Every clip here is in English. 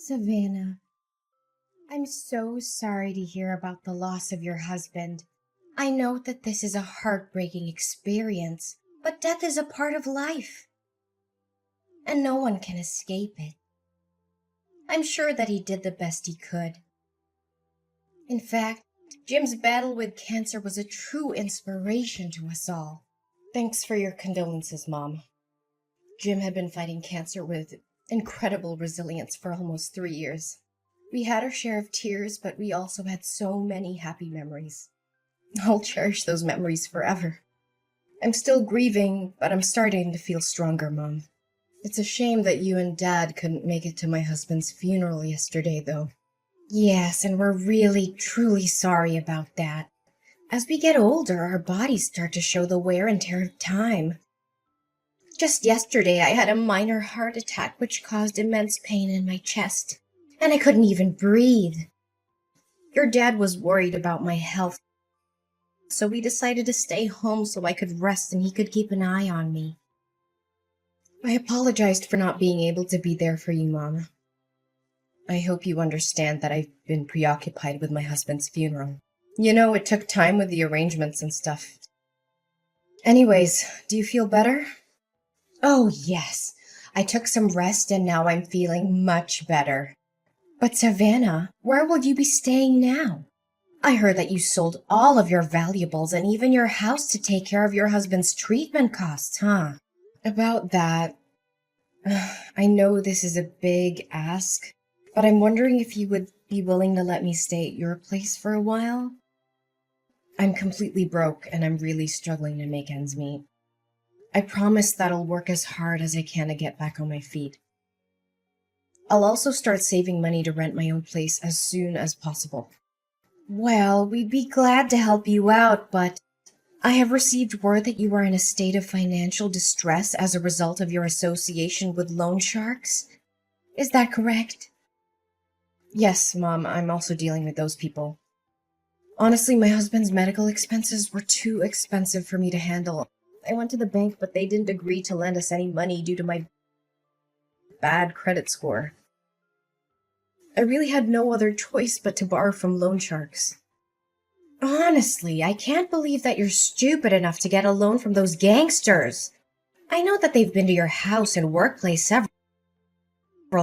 Savannah, I'm so sorry to hear about the loss of your husband. I know that this is a heartbreaking experience, but death is a part of life, and no one can escape it. I'm sure that he did the best he could. In fact, Jim's battle with cancer was a true inspiration to us all. Thanks for your condolences, Mom. Jim had been fighting cancer with incredible resilience for almost 3 years. We had our share of tears, but we also had so many happy memories. I'll cherish those memories forever. I'm still grieving, but I'm starting to feel stronger, Mom. It's a shame that you and Dad couldn't make it to my husband's funeral yesterday, though. Yes, and we're really, truly sorry about that. As we get older, our bodies start to show the wear and tear of time. Just yesterday, I had a minor heart attack which caused immense pain in my chest, and I couldn't even breathe. Your dad was worried about my health, so we decided to stay home so I could rest and he could keep an eye on me. I apologized for not being able to be there for you, Mom. I hope you understand that I've been preoccupied with my husband's funeral. You know, it took time with the arrangements and stuff. Anyways, do you feel better? Oh, yes. I took some rest and now I'm feeling much better. But Savannah, where will you be staying now? I heard that you sold all of your valuables and even your house to take care of your husband's treatment costs, huh? About that, I know this is a big ask, but I'm wondering if you would be willing to let me stay at your place for a while? I'm completely broke and I'm really struggling to make ends meet. I promise that I'll work as hard as I can to get back on my feet. I'll also start saving money to rent my own place as soon as possible. Well, we'd be glad to help you out, but I have received word that you are in a state of financial distress as a result of your association with loan sharks. Is that correct? Yes, Mom, I'm also dealing with those people. Honestly, my husband's medical expenses were too expensive for me to handle. I went to the bank, but they didn't agree to lend us any money due to my bad credit score. I really had no other choice but to borrow from loan sharks. Honestly, I can't believe that you're stupid enough to get a loan from those gangsters. I know that they've been to your house and workplace several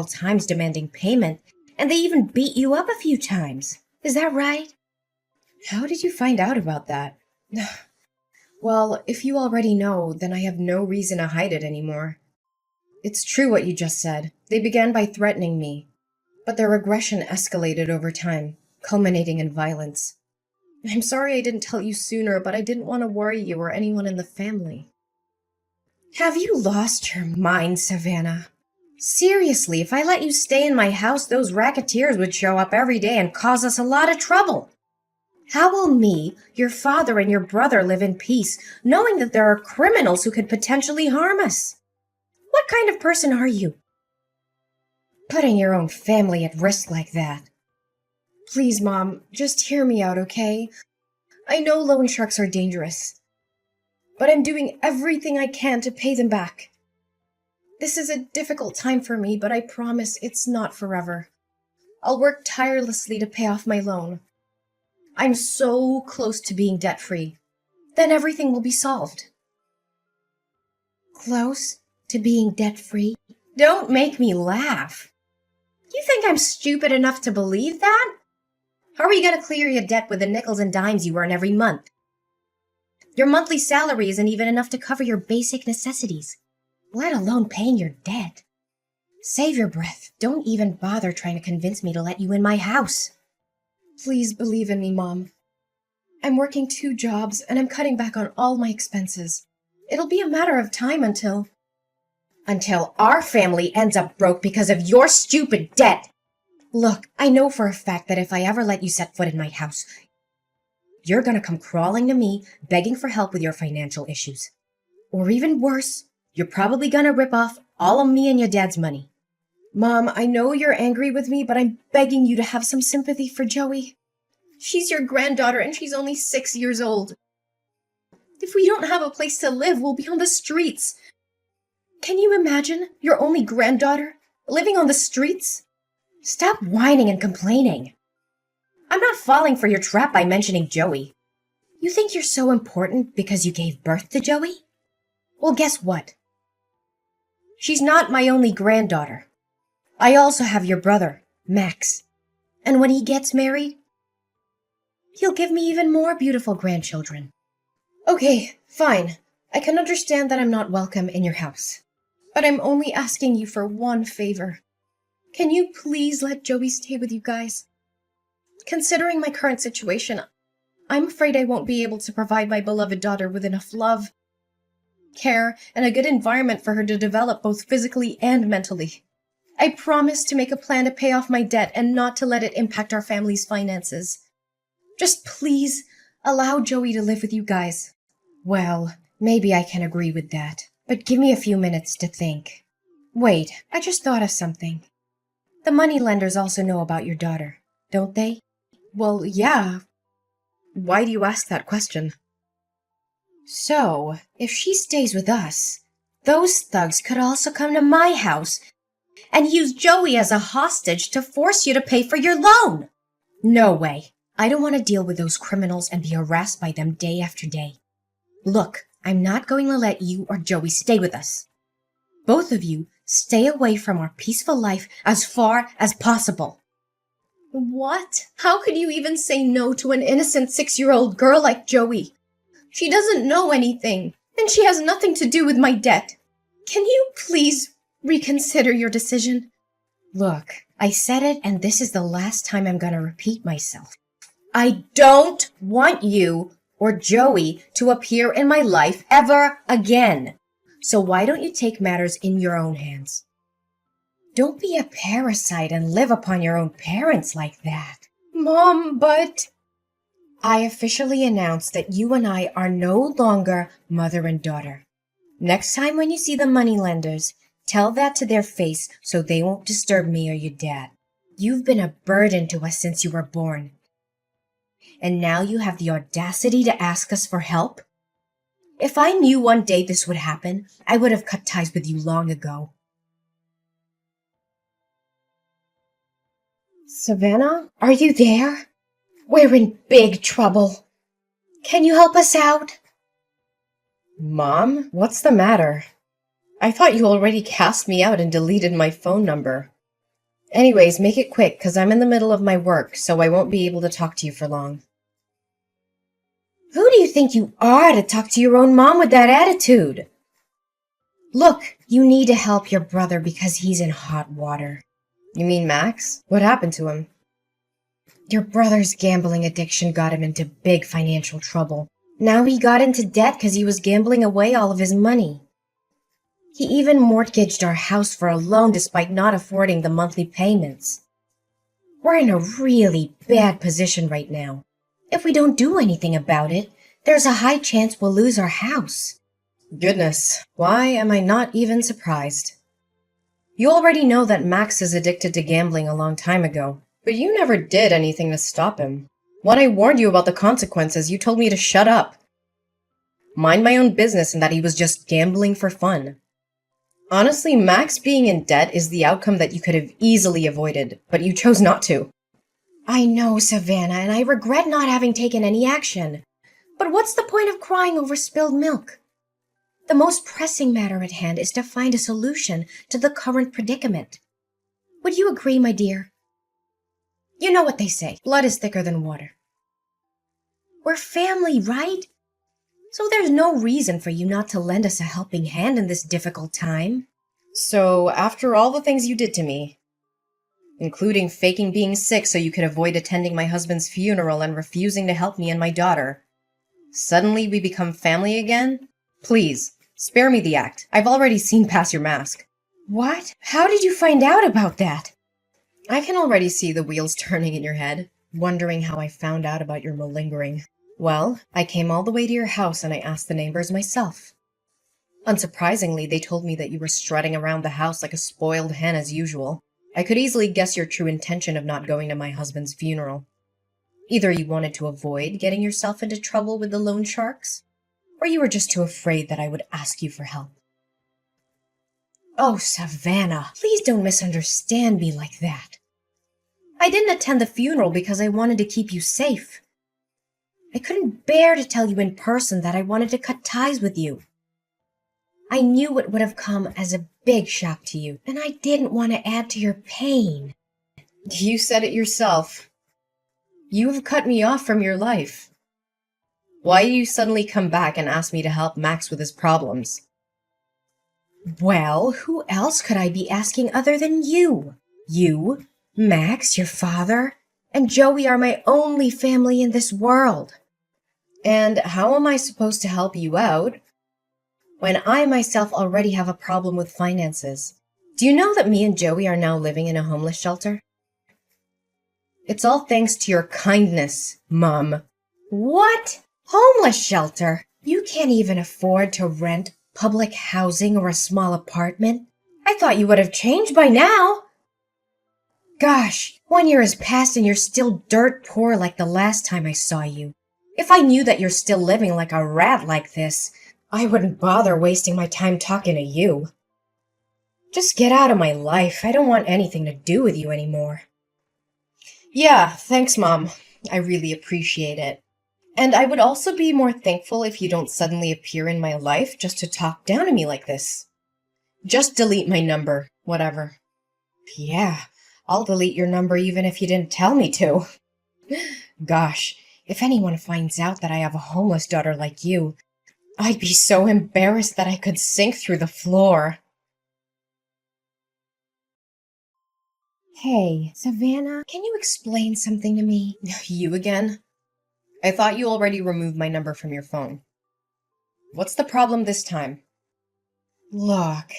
times demanding payment, and they even beat you up a few times. Is that right? How did you find out about that? Well, if you already know, then I have no reason to hide it anymore. It's true what you just said. They began by threatening me, but their aggression escalated over time, culminating in violence. I'm sorry I didn't tell you sooner, but I didn't want to worry you or anyone in the family. Have you lost your mind, Savannah? Seriously, if I let you stay in my house, those racketeers would show up every day and cause us a lot of trouble. How will me, your father, and your brother live in peace, knowing that there are criminals who could potentially harm us? What kind of person are you? Putting your own family at risk like that. Please, Mom, just hear me out, okay? I know loan sharks are dangerous, but I'm doing everything I can to pay them back. This is a difficult time for me, but I promise it's not forever. I'll work tirelessly to pay off my loan. I'm so close to being debt-free. Then everything will be solved. Close to being debt-free? Don't make me laugh. You think I'm stupid enough to believe that? How are you going to clear your debt with the nickels and dimes you earn every month? Your monthly salary isn't even enough to cover your basic necessities, let alone paying your debt. Save your breath. Don't even bother trying to convince me to let you in my house. Please believe in me, Mom. I'm working 2 jobs and I'm cutting back on all my expenses. It'll be a matter of time until our family ends up broke because of your stupid debt. Look, I know for a fact that if I ever let you set foot in my house, you're gonna come crawling to me, begging for help with your financial issues. Or even worse, you're probably gonna rip off all of me and your dad's money. Mom, I know you're angry with me, but I'm begging you to have some sympathy for Joey. She's your granddaughter and she's only 6 years old. If we don't have a place to live, we'll be on the streets. Can you imagine your only granddaughter living on the streets? Stop whining and complaining. I'm not falling for your trap by mentioning Joey. You think you're so important because you gave birth to Joey? Well, guess what? She's not my only granddaughter. I also have your brother, Max. And when he gets married, he'll give me even more beautiful grandchildren. Okay, fine. I can understand that I'm not welcome in your house. But I'm only asking you for one favor. Can you please let Joey stay with you guys? Considering my current situation, I'm afraid I won't be able to provide my beloved daughter with enough love, care, and a good environment for her to develop both physically and mentally. I promise to make a plan to pay off my debt and not to let it impact our family's finances. Just please allow Joey to live with you guys. Well, maybe I can agree with that, but give me a few minutes to think. Wait, I just thought of something. The moneylenders also know about your daughter, don't they? Well, yeah. Why do you ask that question? So, if she stays with us, those thugs could also come to my house and use Joey as a hostage to force you to pay for your loan. No way. I don't want to deal with those criminals and be harassed by them day after day. Look, I'm not going to let you or Joey stay with us. Both of you stay away from our peaceful life as far as possible. What? How could you even say no to an innocent 6-year-old girl like Joey? She doesn't know anything, and she has nothing to do with my debt. Can you please reconsider your decision? Look, I said it, and this is the last time I'm going to repeat myself. I don't want you or Joey to appear in my life ever again. So why don't you take matters in your own hands? Don't be a parasite and live upon your own parents like that. Mom, but... I officially announce that you and I are no longer mother and daughter. Next time when you see the moneylenders, tell that to their face so they won't disturb me or your dad. You've been a burden to us since you were born. And now you have the audacity to ask us for help? If I knew one day this would happen, I would have cut ties with you long ago. Savannah, are you there? We're in big trouble. Can you help us out? Mom, what's the matter? I thought you already cast me out and deleted my phone number. Anyways, make it quick, 'cause I'm in the middle of my work, so I won't be able to talk to you for long. Who do you think you are to talk to your own mom with that attitude? Look, you need to help your brother because he's in hot water. You mean Max? What happened to him? Your brother's gambling addiction got him into big financial trouble. Now he got into debt because he was gambling away all of his money. He even mortgaged our house for a loan despite not affording the monthly payments. We're in a really bad position right now. If we don't do anything about it, there's a high chance we'll lose our house. Goodness, why am I not even surprised? You already know that Max is addicted to gambling a long time ago, but you never did anything to stop him. When I warned you about the consequences, you told me to shut up. Mind my own business and that he was just gambling for fun. Honestly, Max being in debt is the outcome that you could have easily avoided, but you chose not to. I know, Savannah, and I regret not having taken any action. But what's the point of crying over spilled milk? The most pressing matter at hand is to find a solution to the current predicament. Would you agree, my dear? You know what they say, blood is thicker than water. We're family, right? So there's no reason for you not to lend us a helping hand in this difficult time. So, after all the things you did to me, including faking being sick so you could avoid attending my husband's funeral and refusing to help me and my daughter, suddenly we become family again? Please, spare me the act. I've already seen past your mask. What? How did you find out about that? I can already see the wheels turning in your head, wondering how I found out about your malingering. Well, I came all the way to your house and I asked the neighbors myself. Unsurprisingly, they told me that you were strutting around the house like a spoiled hen as usual. I could easily guess your true intention of not going to my husband's funeral. Either you wanted to avoid getting yourself into trouble with the loan sharks, or you were just too afraid that I would ask you for help. Oh, Savannah, please don't misunderstand me like that. I didn't attend the funeral because I wanted to keep you safe. I couldn't bear to tell you in person that I wanted to cut ties with you. I knew it would have come as a big shock to you, and I didn't want to add to your pain. You said it yourself. You have cut me off from your life. Why do you suddenly come back and ask me to help Max with his problems? Well, who else could I be asking other than you? You, Max, your father, and Joey are my only family in this world. And how am I supposed to help you out when I myself already have a problem with finances? Do you know that me and Joey are now living in a homeless shelter? It's all thanks to your kindness, Mom. What? Homeless shelter? You can't even afford to rent public housing or a small apartment? I thought you would have changed by now. Gosh, 1 year has passed and you're still dirt poor like the last time I saw you. If I knew that you're still living like a rat like this, I wouldn't bother wasting my time talking to you. Just get out of my life. I don't want anything to do with you anymore. Yeah, thanks, Mom. I really appreciate it. And I would also be more thankful if you don't suddenly appear in my life just to talk down to me like this. Just delete my number, whatever. Yeah, I'll delete your number even if you didn't tell me to. Gosh, if anyone finds out that I have a homeless daughter like you, I'd be so embarrassed that I could sink through the floor. Hey, Savannah, can you explain something to me? You again? I thought you already removed my number from your phone. What's the problem this time? Look,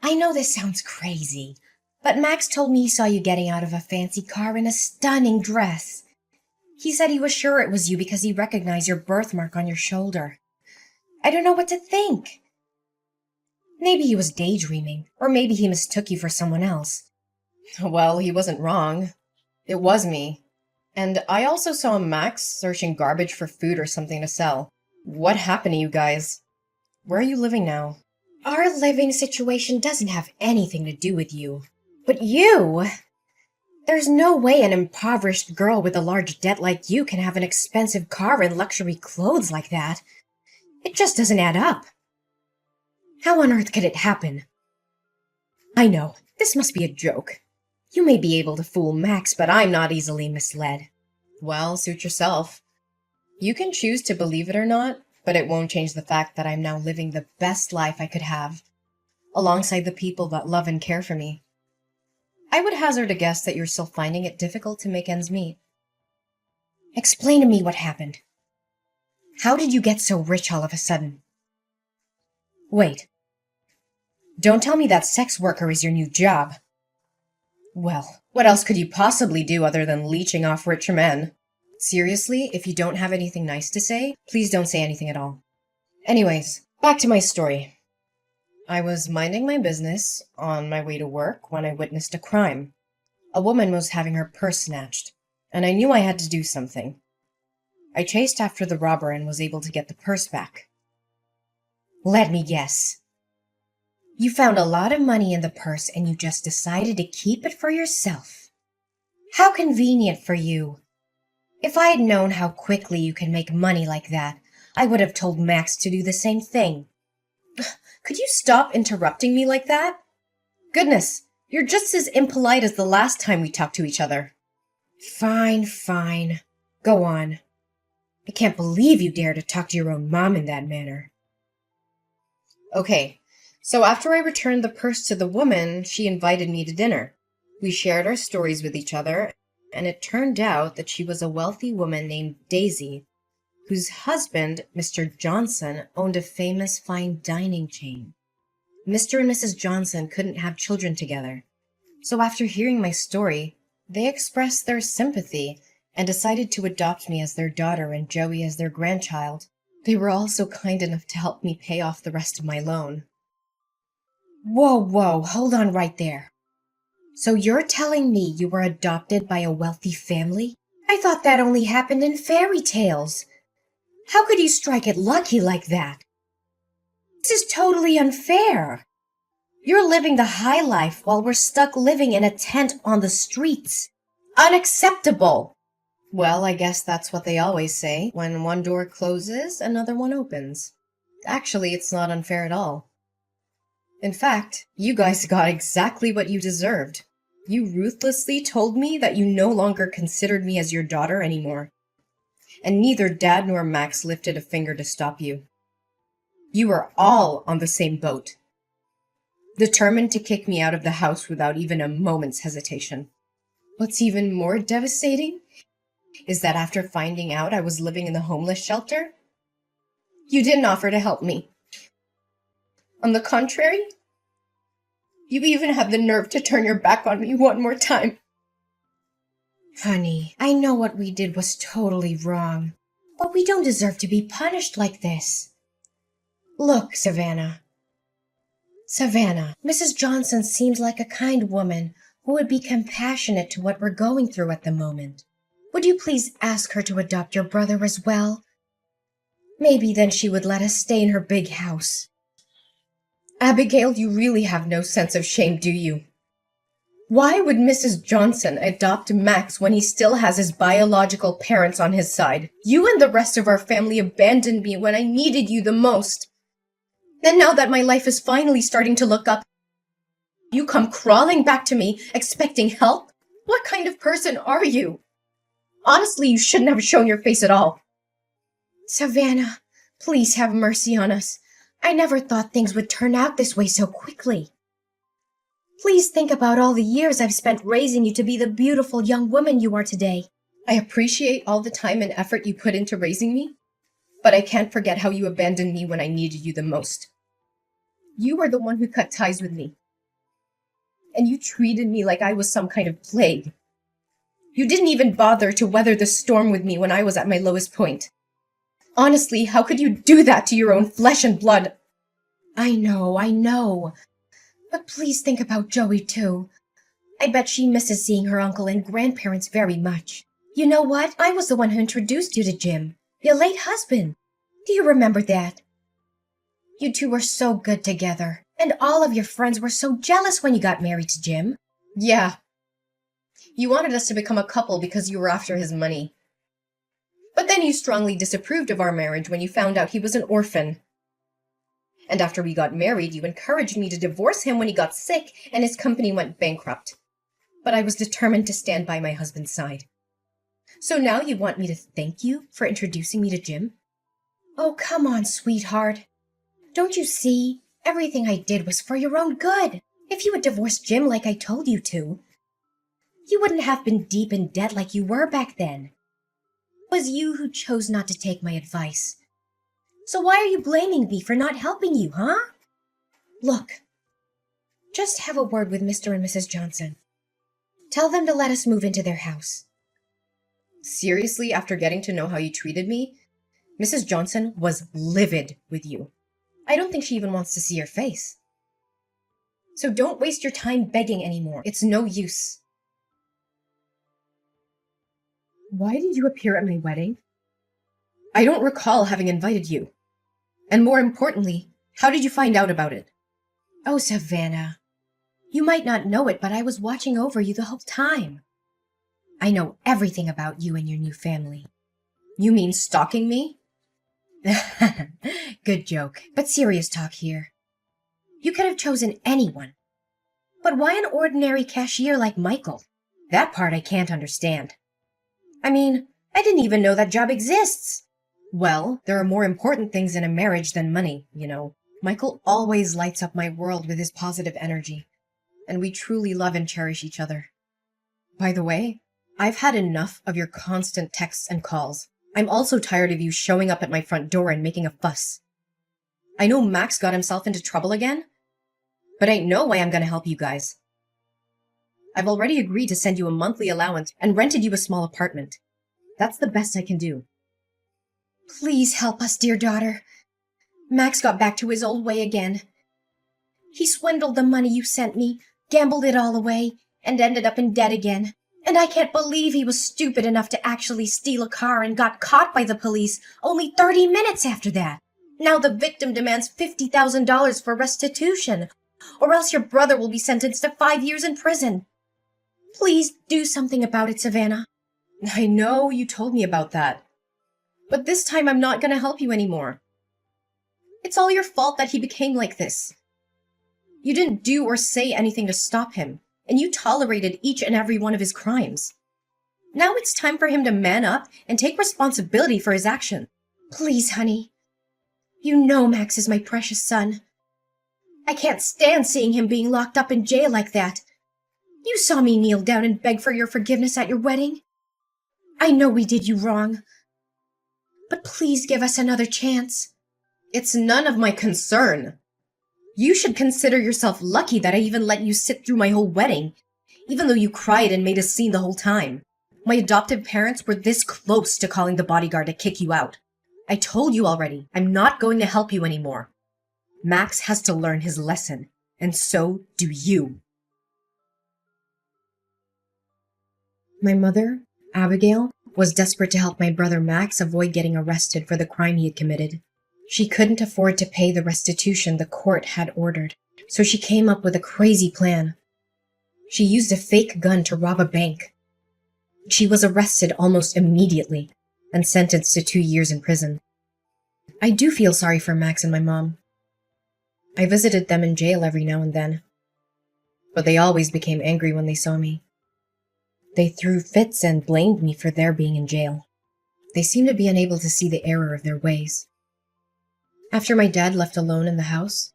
I know this sounds crazy, but Max told me he saw you getting out of a fancy car in a stunning dress. He said he was sure it was you because he recognized your birthmark on your shoulder. I don't know what to think. Maybe he was daydreaming, or maybe he mistook you for someone else. Well, he wasn't wrong. It was me. And I also saw Max searching garbage for food or something to sell. What happened to you guys? Where are you living now? Our living situation doesn't have anything to do with you. But you! There's no way an impoverished girl with a large debt like you can have an expensive car and luxury clothes like that. It just doesn't add up. How on earth could it happen? I know, this must be a joke. You may be able to fool Max, but I'm not easily misled. Well, suit yourself. You can choose to believe it or not, but it won't change the fact that I'm now living the best life I could have, alongside the people that love and care for me. I would hazard a guess that you're still finding it difficult to make ends meet. Explain to me what happened. How did you get so rich all of a sudden? Wait. Don't tell me that sex worker is your new job. Well, what else could you possibly do other than leeching off richer men? Seriously, if you don't have anything nice to say, please don't say anything at all. Anyways, back to my story. I was minding my business on my way to work when I witnessed a crime. A woman was having her purse snatched, and I knew I had to do something. I chased after the robber and was able to get the purse back. Let me guess. You found a lot of money in the purse and you just decided to keep it for yourself. How convenient for you. If I had known how quickly you can make money like that, I would have told Max to do the same thing. Could you stop interrupting me like that? Goodness, you're just as impolite as the last time we talked to each other. Fine. Go on. I can't believe you dare to talk to your own mom in that manner. Okay, so after I returned the purse to the woman, she invited me to dinner. We shared our stories with each other, and it turned out that she was a wealthy woman named Daisy, whose husband, Mr. Johnson, owned a famous fine dining chain. Mr. and Mrs. Johnson couldn't have children together, so after hearing my story, they expressed their sympathy and decided to adopt me as their daughter and Joey as their grandchild. They were also kind enough to help me pay off the rest of my loan. Whoa, hold on right there. So you're telling me you were adopted by a wealthy family? I thought that only happened in fairy tales. How could you strike it lucky like that? This is totally unfair. You're living the high life while we're stuck living in a tent on the streets. Unacceptable! Well, I guess that's what they always say. When one door closes, another one opens. Actually, it's not unfair at all. In fact, you guys got exactly what you deserved. You ruthlessly told me that you no longer considered me as your daughter anymore. And neither Dad nor Max lifted a finger to stop you. You were all on the same boat, determined to kick me out of the house without even a moment's hesitation. What's even more devastating is that after finding out I was living in the homeless shelter, you didn't offer to help me. On the contrary, you even had the nerve to turn your back on me one more time. Honey, I know what we did was totally wrong, but we don't deserve to be punished like this. Look, Savannah. Savannah, Mrs. Johnson seems like a kind woman who would be compassionate to what we're going through at the moment. Would you please ask her to adopt your brother as well? Maybe then she would let us stay in her big house. Abigail, you really have no sense of shame, do you? Why would Mrs. Johnson adopt Max when he still has his biological parents on his side? You and the rest of our family abandoned me when I needed you the most. And now that my life is finally starting to look up, you come crawling back to me, expecting help? What kind of person are you? Honestly, you shouldn't have shown your face at all. Savannah, please have mercy on us. I never thought things would turn out this way so quickly. Please think about all the years I've spent raising you to be the beautiful young woman you are today. I appreciate all the time and effort you put into raising me, but I can't forget how you abandoned me when I needed you the most. You were the one who cut ties with me, and you treated me like I was some kind of plague. You didn't even bother to weather the storm with me when I was at my lowest point. Honestly, how could you do that to your own flesh and blood? I know. But please think about Joey, too. I bet she misses seeing her uncle and grandparents very much. You know what? I was the one who introduced you to Jim, your late husband. Do you remember that? You two were so good together, and all of your friends were so jealous when you got married to Jim. Yeah. You wanted us to become a couple because you were after his money. But then you strongly disapproved of our marriage when you found out he was an orphan. And after we got married, you encouraged me to divorce him when he got sick and his company went bankrupt. But I was determined to stand by my husband's side. So now you want me to thank you for introducing me to Jim? Oh, come on, sweetheart. Don't you see? Everything I did was for your own good. If you had divorced Jim like I told you to, you wouldn't have been deep in debt like you were back then. It was you who chose not to take my advice. So why are you blaming me for not helping you, huh? Look, just have a word with Mr. and Mrs. Johnson. Tell them to let us move into their house. Seriously, after getting to know how you treated me, Mrs. Johnson was livid with you. I don't think she even wants to see your face. So don't waste your time begging anymore. It's no use. Why did you appear at my wedding? I don't recall having invited you. And more importantly, how did you find out about it? Oh, Savannah, you might not know it, but I was watching over you the whole time. I know everything about you and your new family. You mean stalking me? Good joke, but serious talk here. You could have chosen anyone. But why an ordinary cashier like Michael? That part I can't understand. I mean, I didn't even know that job exists. Well, there are more important things in a marriage than money, you know. Michael always lights up my world with his positive energy, and we truly love and cherish each other. By the way, I've had enough of your constant texts and calls. I'm also tired of you showing up at my front door and making a fuss. I know Max got himself into trouble again, but ain't no way I'm gonna help you guys. I've already agreed to send you a monthly allowance and rented you a small apartment. That's the best I can do. Please help us, dear daughter. Max got back to his old way again. He swindled the money you sent me, gambled it all away, and ended up in debt again. And I can't believe he was stupid enough to actually steal a car and got caught by the police only 30 minutes after that. Now the victim demands $50,000 for restitution, or else your brother will be sentenced to 5 years in prison. Please do something about it, Savannah. I know you told me about that. But this time I'm not going to help you anymore. It's all your fault that he became like this. You didn't do or say anything to stop him, and you tolerated each and every one of his crimes. Now it's time for him to man up and take responsibility for his actions. Please, honey. You know Max is my precious son. I can't stand seeing him being locked up in jail like that. You saw me kneel down and beg for your forgiveness at your wedding. I know we did you wrong. But please give us another chance. It's none of my concern. You should consider yourself lucky that I even let you sit through my whole wedding, even though you cried and made a scene the whole time. My adoptive parents were this close to calling the bodyguard to kick you out. I told you already, I'm not going to help you anymore. Max has to learn his lesson, and so do you. My mother, Abigail, was desperate to help my brother Max avoid getting arrested for the crime he had committed. She couldn't afford to pay the restitution the court had ordered, so she came up with a crazy plan. She used a fake gun to rob a bank. She was arrested almost immediately and sentenced to 2 years in prison. I do feel sorry for Max and my mom. I visited them in jail every now and then, but they always became angry when they saw me. They threw fits and blamed me for their being in jail. They seemed to be unable to see the error of their ways. After my dad left alone in the house,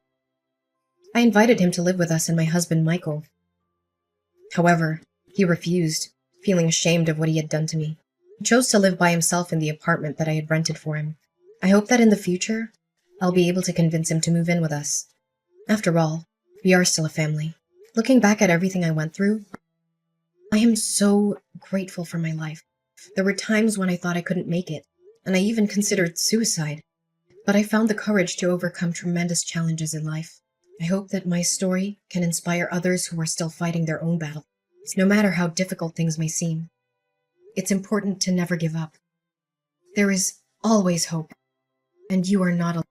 I invited him to live with us and my husband Michael. However, he refused, feeling ashamed of what he had done to me. He chose to live by himself in the apartment that I had rented for him. I hope that in the future, I'll be able to convince him to move in with us. After all, we are still a family. Looking back at everything I went through, I am so grateful for my life. There were times when I thought I couldn't make it, and I even considered suicide. But I found the courage to overcome tremendous challenges in life. I hope that my story can inspire others who are still fighting their own battle. No matter how difficult things may seem, it's important to never give up. There is always hope, and you are not alone.